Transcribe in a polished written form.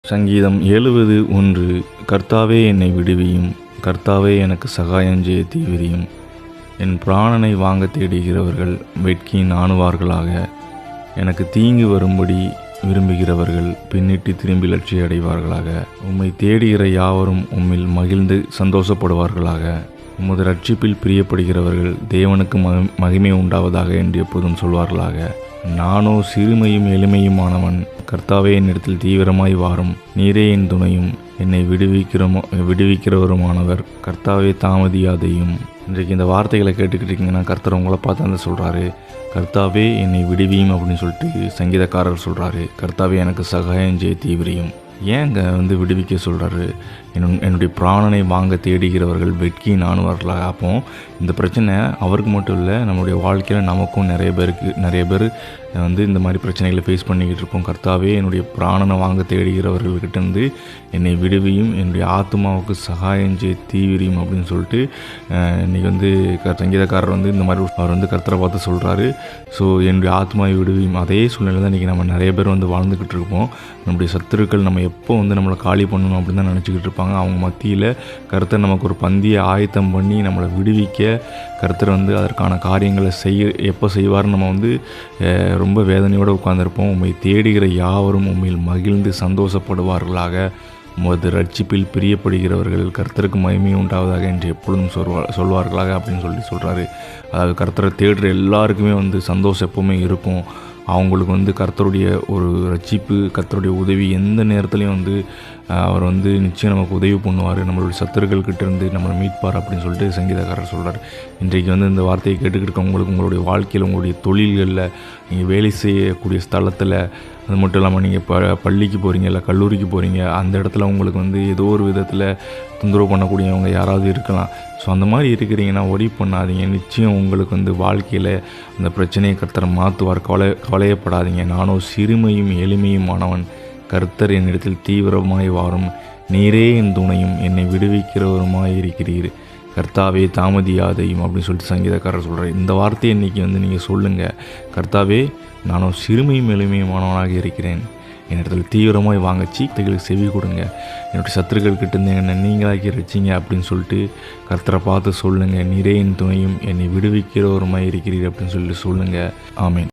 சங்கீதம் 70:1. கர்த்தாவே என்னை விடுவியும், கர்த்தாவே எனக்கு சகாயம் செய்ய தீவிரியும். என் பிராணனை வாங்க தேடுகிறவர்கள் வெட்கி நாணுவார்களாக. எனக்கு தீங்கு வரும்படி விரும்புகிறவர்கள் பின்னிட்டு திரும்பி லட்சிய அடைவார்களாக. உம்மை தேடுகிற யாவரும் உம்மில் மகிழ்ந்து சந்தோஷப்படுவார்களாக. உமது ரட்சிப்பில் பிரியப்படுகிறவர்கள் தேவனுக்கு மகிமை உண்டாவதாக என்று எப்போதும் சொல்வார்களாக. நானோ சிறுமையும் எளிமையுமானவன். கர்த்தாவே என்னிடத்தில் தீவிரமாய் வாரும். நீரே என் துணையும் என்னை விடுவிக்கிறவருமானவர். கர்த்தாவே தாமதியாதையும். இன்றைக்கு இந்த வார்த்தைகளை கேட்டுக்கிட்டு இருக்கீங்கன்னா கர்த்தர் உங்களை பார்த்து அந்த சொல்கிறாரு, கர்த்தாவே என்னை விடுவியும் அப்படின்னு சொல்லிட்டு சங்கீதக்காரர் சொல்கிறாரு. கர்த்தாவே எனக்கு சகாயம் செய்ய தீவிரியும். ஏன் அங்கே விடுவிக்க சொல்கிறாரு? என்னுடைய பிராணனை வாங்க தேடுகிறவர்கள் வெட்கி நாணுவார்களாக. அப்போ இந்த பிரச்சனை அவருக்கு மட்டும் இல்லை, நம்மளுடைய வாழ்க்கையில் நமக்கும் நிறைய பேர் இந்த மாதிரி பிரச்சனைகளை ஃபேஸ் பண்ணிக்கிட்டு இருக்கோம். கர்த்தாவே என்னுடைய பிராணனை வாங்க தேடுகிறவர்கள்கிட்டேருந்து என்னை விடுவியும், என்னுடைய ஆத்மாவுக்கு சகாயம் செய்ய தீவிரியும் அப்படின்னு சொல்லிட்டு இன்றைக்கி சங்கீதக்காரர் இந்த மாதிரி அவர் கர்த்தரை பார்த்து சொல்கிறாரு. ஸோ என்னுடைய ஆத்மாவை விடுவியும். அதே சூழ்நிலை தான் இன்றைக்கி நம்ம நிறைய பேர் வாழ்ந்துக்கிட்டு இருப்போம். நம்முடைய சத்துருக்கள் நம்ம எப்போ நம்மளை காலி பண்ணணும் அப்படின்னு தான் நினச்சிக்கிட்டு இருப்பாங்க. அவங்க மத்தியில் கர்த்தர் நமக்கு ஒரு பந்தியை ஆயத்தம் பண்ணி நம்மளை விடுவிக்க கர்த்தர் அதற்கான காரியங்களை எப்போ செய்வார்னு நம்ம ரொம்ப வேதனையோடு உட்கார்ந்துருப்போம். உம்மை தேடுகிற யாவரும் உம்மில் மகிழ்ந்து சந்தோஷப்படுவார்களாக. உமது ரட்சிப்பில் பிரியப்படுகிறவர்கள் கர்த்தருக்கு மகிமை உண்டாவதாக என்று எப்பொழுதும் சொல்வார்களாக அப்படின்னு சொல்கிறாரு. அதாவது கர்த்தரை தேடுற எல்லாருக்குமே சந்தோஷம் எப்போவுமே இருக்கும். அவங்களுக்கு கர்த்தருடைய ஒரு ரட்சிப்பு, கர்த்தருடைய உதவி எந்த நேரத்துலையும் அவர் நிச்சயம் நமக்கு உதவி பண்ணுவார். நம்மளுடைய சத்துருக்கள்கிட்டேருந்து நம்மளை மீட்பார் அப்படின்னு சொல்லிட்டு சங்கீதக்காரர் சொல்கிறார். இன்றைக்கு இந்த வார்த்தையை கேட்டுக்கிட்டு உங்களுக்கு உங்களுடைய வாழ்க்கையில், உங்களுடைய தொழில்களில், நீங்கள் வேலை செய்யக்கூடிய ஸ்தலத்தில், அது மட்டும் இல்லாமல் நீங்கள் பள்ளிக்கு போகிறீங்க இல்லை கல்லூரிக்கு போகிறீங்க, அந்த இடத்துல உங்களுக்கு ஏதோ ஒரு விதத்தில் தொந்தரவு பண்ணக்கூடியவங்க யாராவது இருக்கலாம். ஸோ அந்த மாதிரி இருக்கிறீங்கன்னா ஒரி பண்ணாதீங்க. நிச்சயம் உங்களுக்கு வாழ்க்கையில் அந்த பிரச்சனையை கர்த்தர் மாற்றுவார். கவலையப்படாதீங்க. நானோ சிறுமையும் எளிமையுமானவன். கர்த்தர் என்னிடத்தில் தீவிரமாய் வாரும். நீரே என் துணையும் என்னை விடுவிக்கிறவருமாய் இருக்கிறீர். கர்த்தாவே தாமதியாதையும் அப்படின்னு சொல்லிட்டு சங்கீதக்காரர் சொல்கிறார். இந்த வார்த்தையை இன்றைக்கி நீங்கள் சொல்லுங்கள். கர்த்தாவே நானும் சிறுமையும் எளிமையுமானவனாக இருக்கிறேன். என்னிடத்தில் தீவிரமாய் வாங்க சீத்தைகளுக்கு செவி கொடுங்க. என்னுடைய சத்துருக்கள்கிட்டேருந்து என்னை நீங்களாக்கி ரசிங்க அப்படின்னு சொல்லிட்டு கர்த்தரை பார்த்து சொல்லுங்கள். நீரே என் துணையும் என்னை விடுவிக்கிறவருமாய் இருக்கிறீர் அப்படின்னு சொல்லிட்டு சொல்லுங்கள். ஆமீன்.